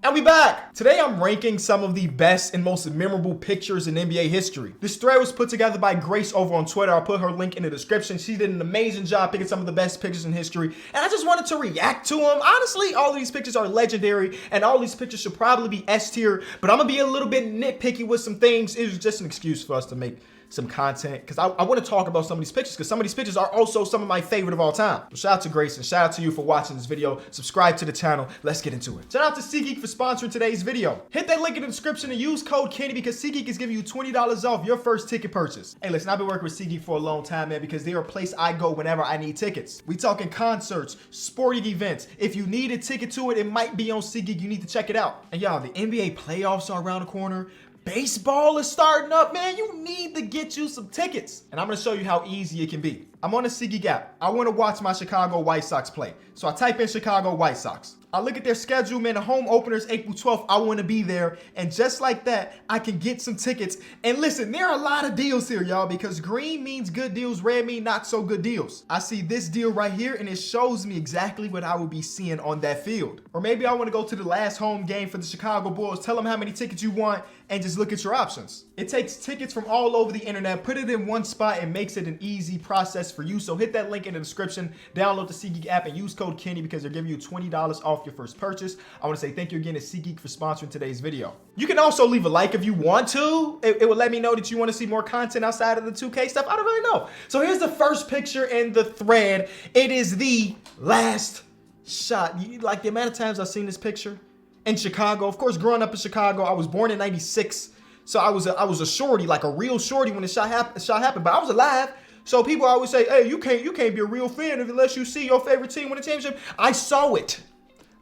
And we back! Today I'm ranking some of the best and most memorable pictures in NBA history. This thread was put together by Grace over on Twitter. I'll put her link in the description. She did an amazing job picking some of the best pictures in history, and I just wanted to react to them. Honestly, all of these pictures are legendary, and all these pictures should probably be S tier, but I'm gonna be a little bit nitpicky with some things. It was just an excuse for us to make some content, because I want to talk about some of these pictures, because some of these pictures are also some of my favorite of all time. So shout out to Grace and shout out to you for watching this video. Subscribe to the channel. Let's get into it. Shout out to SeatGeek for sponsoring today's video. Hit that link in the description and use code Kenny because SeatGeek is giving you $20 off your first ticket purchase. Hey, listen, I've been working with SeatGeek for a long time, man, because they're a place I go whenever I need tickets. We talking concerts, sporting events. If you need a ticket to it, it might be on SeatGeek. You need to check it out. And y'all, the NBA playoffs are around the corner. Baseball is starting up, man. You need to get you some tickets. And I'm gonna show you how easy it can be. I'm on the SeatGeek app. I wanna watch my Chicago White Sox play. So I type in Chicago White Sox. I look at their schedule, man. The home opener is April 12th. I wanna be there. And just like that, I can get some tickets. And listen, there are a lot of deals here, y'all, because green means good deals, red means not so good deals. I see this deal right here, and it shows me exactly what I will be seeing on that field. Or maybe I wanna go to the last home game for the Chicago Bulls. Tell them how many tickets you want, and just look at your options. It takes tickets from all over the internet, put it in one spot, and makes it an easy process for you. So hit that link in the description, download the SeatGeek app, and use code Kenny because they're giving you $20 off your first purchase. I want to say thank you again to SeatGeek for sponsoring today's video. You can also leave a like if you want to. It would let me know that you want to see more content outside of the 2K stuff. I don't really know. So here's the first picture in the thread. It is the last shot. Like the amount of times I've seen this picture in Chicago. Of course, growing up in Chicago, I was born in '96, so I was a shorty, like a real shorty when the shot happened. But I was alive, so people always say, "Hey, you can't be a real fan unless you see your favorite team win a championship." I saw it.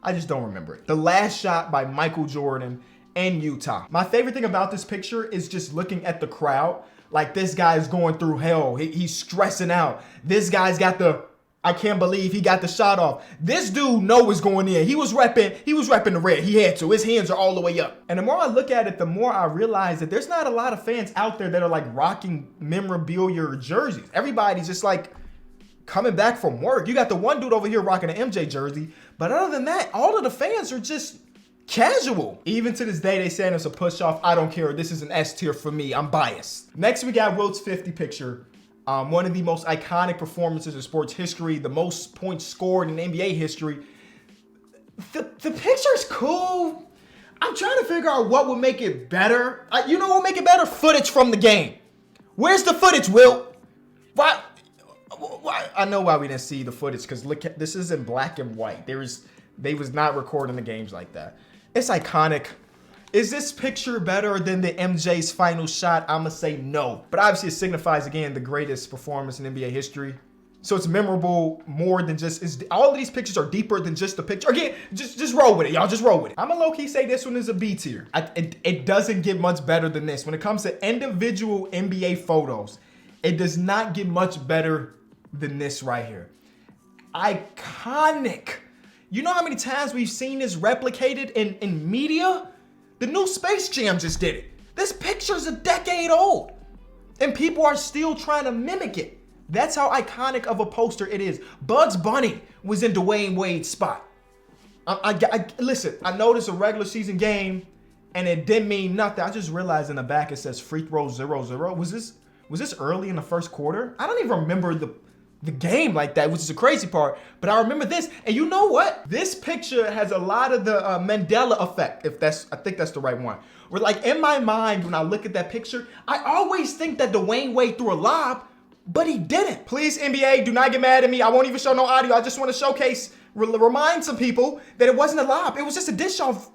I just don't remember it. The last shot by Michael Jordan in Utah. My favorite thing about this picture is just looking at the crowd. Like, this guy's going through hell. He's stressing out. This guy's got the, I can't believe he got the shot off. This dude know it's going in. He was repping the red. He had to. His hands are all the way up. And the more I look at it, the more I realize that there's not a lot of fans out there that are like rocking memorabilia or jerseys. Everybody's just like coming back from work. You got the one dude over here rocking an MJ jersey. But other than that, all of the fans are just casual. Even to this day, they saying it's a push off. I don't care. This is an S tier for me. I'm biased. Next, we got Wilt's 50 picture. One of the most iconic performances in sports history, the most points scored in NBA history. The picture is cool. I'm trying to figure out what would make it better. You know what would make it better? Footage from the game. Where's the footage, Wilt? Why? I know why we didn't see the footage, because look at this is in black and white. They was not recording the games like that. It's iconic. Is this picture better than the MJ's final shot? I'm gonna say no. But obviously it signifies, again, the greatest performance in NBA history. So it's memorable more than just, all of these pictures are deeper than just the picture. Again, just roll with it, y'all, just roll with it. I'm gonna low-key say this one is a B tier. It doesn't get much better than this. When it comes to individual NBA photos, it does not get much better than this right here. Iconic. You know how many times we've seen this replicated in media? The new Space Jam just did it. This picture's a decade old, and people are still trying to mimic it. That's how iconic of a poster it is. Bugs Bunny was in Dwayne Wade's spot. Listen, I know this is a regular season game, and it didn't mean nothing. I just realized in the back it says free throw 0-0. Was this early in the first quarter? I don't even remember the game like that, which is the crazy part, but I remember this. And you know what? This picture has a lot of the Mandela effect, I think that's the right one. Where, like, in my mind, when I look at that picture, I always think that Dwayne Wade threw a lob, but he didn't. Please, NBA, do not get mad at me. I won't even show no audio. I just want to showcase, remind some people that it wasn't a lob. It was just a dish off,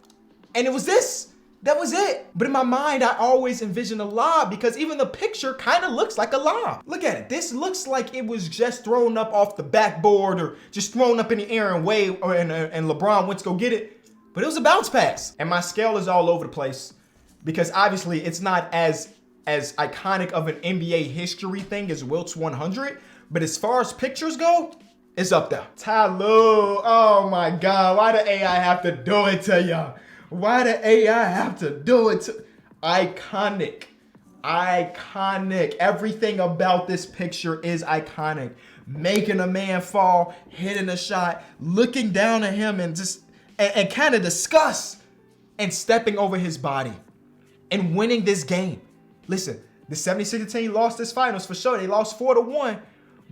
and it was this. That was it. But in my mind, I always envision a lob, because even the picture kind of looks like a lob. Look at it. This looks like it was just thrown up off the backboard or just thrown up in the air and Wade and LeBron went to go get it. But it was a bounce pass. And my scale is all over the place, because obviously it's not as iconic of an NBA history thing as Wilt's 100. But as far as pictures go, it's up there. Ty Lue. Oh my God. Why the AI have to do it to y'all? Why the AI have to do it? Iconic. Iconic. Everything about this picture is iconic. Making a man fall, hitting a shot, looking down at him and kind of disgust. and stepping over his body and winning this game. Listen, the 76ers team lost this finals for sure. They lost 4-1.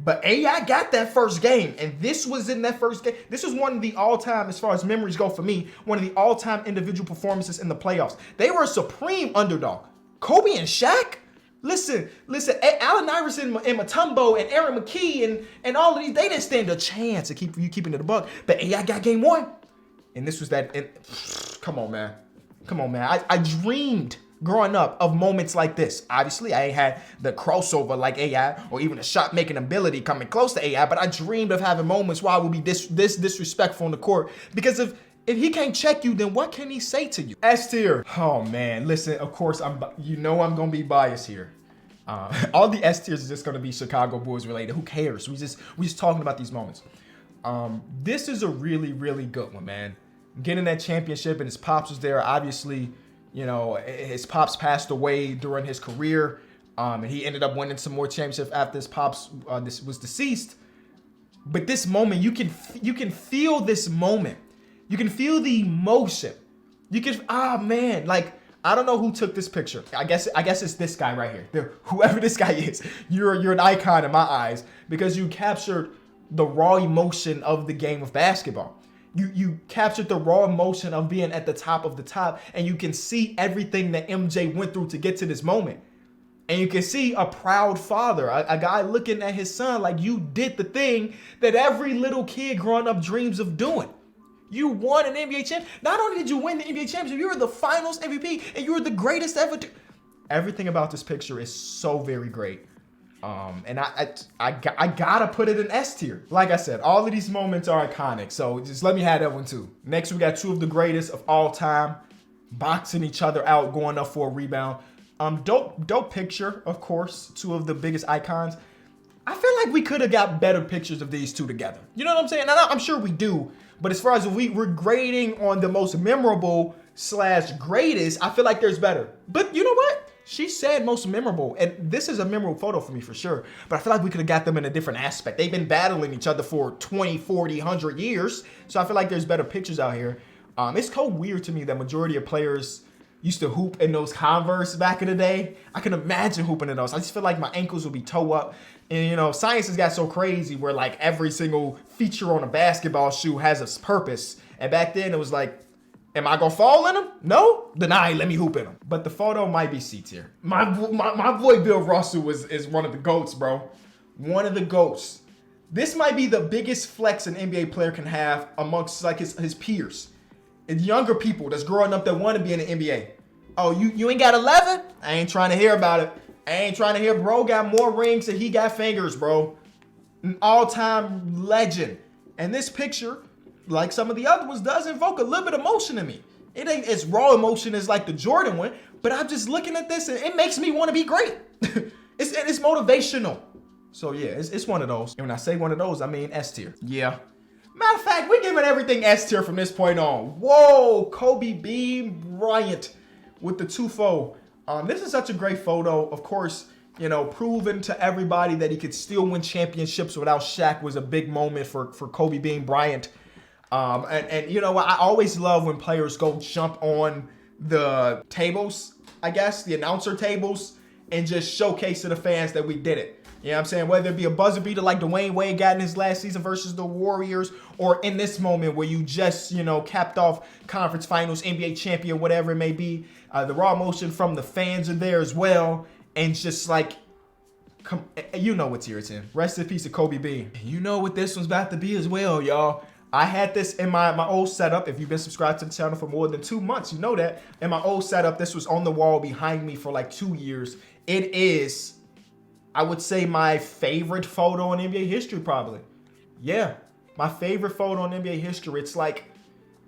But AI got that first game, and this was in that first game. This was one of the all-time, as far as memories go for me, one of the all-time individual performances in the playoffs. They were a supreme underdog. Kobe and Shaq? Listen, Allen Iverson and Mutombo and Aaron McKee and all of these, they didn't stand a chance of keeping it a buck. But AI got game one. And this was that, come on, man. I dreamed growing up of moments like this. Obviously, I ain't had the crossover like AI or even the shot making ability coming close to AI, but I dreamed of having moments where I would be this disrespectful on the court. Because if he can't check you, then what can he say to you? S tier. Oh man, listen, of course, I'm gonna be biased here. All the S tiers is just gonna be Chicago Bulls related. Who cares? We just talking about these moments. This is a really, really good one, man. Getting that championship and his pops was there. Obviously, you know, his pops passed away during his career, and he ended up winning some more championships after his pops was deceased. But this moment, you can feel this moment. You can feel the emotion. You can, man, like, I don't know who took this picture. I guess it's this guy right here. Whoever this guy is, you're an icon in my eyes because you captured the raw emotion of the game of basketball. You captured the raw emotion of being at the top of the top, and you can see everything that MJ went through to get to this moment. And you can see a proud father, a guy looking at his son like, you did the thing that every little kid growing up dreams of doing. You won an NBA championship. Not only did you win the NBA championship, you were the finals MVP, and you were the greatest ever. Everything about this picture is so very great. And I gotta put it in S tier. Like I said, all of these moments are iconic. So just let me have that one too. Next, we got two of the greatest of all time, boxing each other out, going up for a rebound. Dope picture, of course. Two of the biggest icons. I feel like we could have got better pictures of these two together. You know what I'm saying? And I'm sure we do. But as far as we're grading on the most memorable / greatest, I feel like there's better. But you know what? She said most memorable, and this is a memorable photo for me for sure, but I feel like we could have got them in a different aspect. They've been battling each other for 20, 40, 100 years, so I feel like there's better pictures out here. It's so weird to me that majority of players used to hoop in those Converse back in the day. I can imagine hooping in those. I just feel like my ankles would be toe up. And you know, science has got so crazy where like every single feature on a basketball shoe has a purpose. And back then it was like, am I gonna fall in them? No? Then let me hoop in them. But the photo might be C tier. My boy Bill Russell is one of the GOATs, bro. One of the GOATs. This might be the biggest flex an NBA player can have amongst like his peers. And younger people that's growing up that want to be in the NBA. Oh, you ain't got 11? I ain't trying to hear about it. I ain't trying to hear, bro got more rings than he got fingers, bro. An all-time legend. And this picture, like some of the other ones, does invoke a little bit of emotion in me. It ain't as raw emotion as like the Jordan one, but I'm just looking at this and it makes me want to be great. it's motivational. So yeah, it's one of those. And when I say one of those, I mean S tier. Yeah. Matter of fact, we're giving everything S tier from this point on. Whoa, Kobe Bean Bryant with the twofold. This is such a great photo. Of course, you know, proving to everybody that he could still win championships without Shaq was a big moment for Kobe Bean Bryant. And you know, I always love when players go jump on the tables, I guess, the announcer tables, and just showcase to the fans that we did it. You know what I'm saying? Whether it be a buzzer beater like Dwayne Wade got in his last season versus the Warriors, or in this moment where you just, you know, capped off conference finals, NBA champion, whatever it may be. The raw emotion from the fans are there as well. And just like, you know what tier it's in. Rest in peace to Kobe Bean. You know what this one's about to be as well, y'all. I had this in my old setup. If you've been subscribed to the channel for more than 2 months, you know that. In my old setup, this was on the wall behind me for like 2 years. It is, I would say, my favorite photo in NBA history, probably. Yeah, my favorite photo in NBA history. It's like,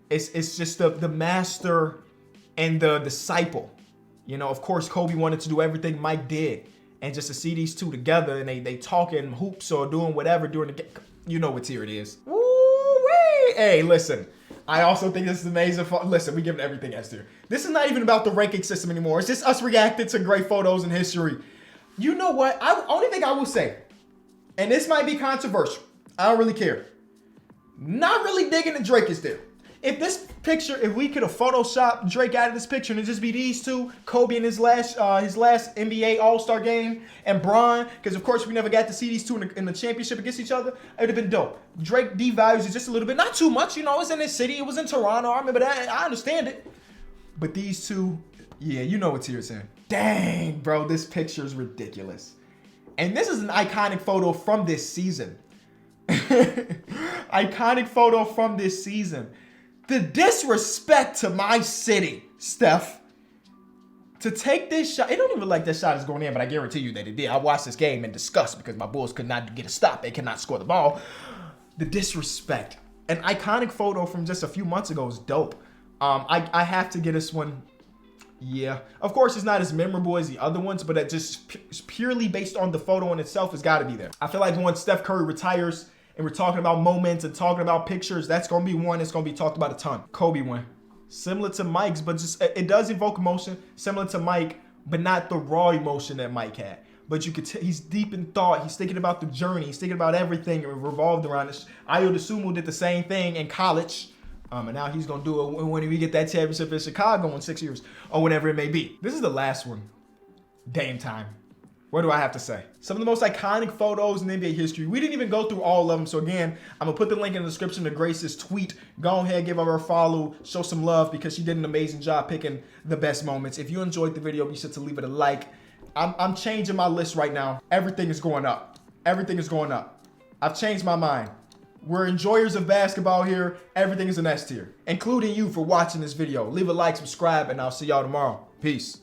it's just the master and the disciple. You know, of course, Kobe wanted to do everything Mike did. And just to see these two together and they talking hoops or doing whatever during the game, you know what tier it is. Woo-wee! Hey, listen. I also think this is amazing. Listen, we giving everything S tier. This is not even about the ranking system anymore. It's just us reacting to great photos in history. You know what? Only thing I will say, and this might be controversial. I don't really care. Not really digging that Drake is there. If this picture, if we could have photoshopped Drake out of this picture and it just be these two, Kobe in his last NBA All-Star game, and Bron, because of course we never got to see these two in the championship against each other, it would have been dope. Drake devalues it just a little bit, not too much, you know, it's in his city, it was in Toronto, I remember that, I understand it. But these two, yeah, you know what's here, Sam. Dang, bro, this picture is ridiculous. And this is an iconic photo from this season. Iconic photo from this season. The disrespect to my city, Steph. To take this shot, it don't even look like that shot is going in, but I guarantee you that it did. I watched this game in disgust because my Bulls could not get a stop. They could not score the ball. The disrespect. An iconic photo from just a few months ago is dope. I have to get this one. Yeah. Of course, it's not as memorable as the other ones, but it just purely based on the photo in itself has got to be there. I feel like when Steph Curry retires, and we're talking about moments and talking about pictures, that's going to be one that's going to be talked about a ton. Kobe one. Similar to Mike's, but just it does evoke emotion. Similar to Mike, but not the raw emotion that Mike had. But you could he's deep in thought. He's thinking about the journey. He's thinking about everything revolved around this. Ayo Dosunmu did the same thing in college. And now he's going to do it when we get that championship in Chicago in 6 years or whatever it may be. This is the last one. Dame time. What do I have to say? Some of the most iconic photos in NBA history. We didn't even go through all of them. So again, I'm going to put the link in the description to Grace's tweet. Go ahead, give her a follow, show some love because she did an amazing job picking the best moments. If you enjoyed the video, be sure to leave it a like. I'm changing my list right now. Everything is going up. Everything is going up. I've changed my mind. We're enjoyers of basketball here. Everything is an S tier, including you for watching this video. Leave a like, subscribe, and I'll see y'all tomorrow. Peace.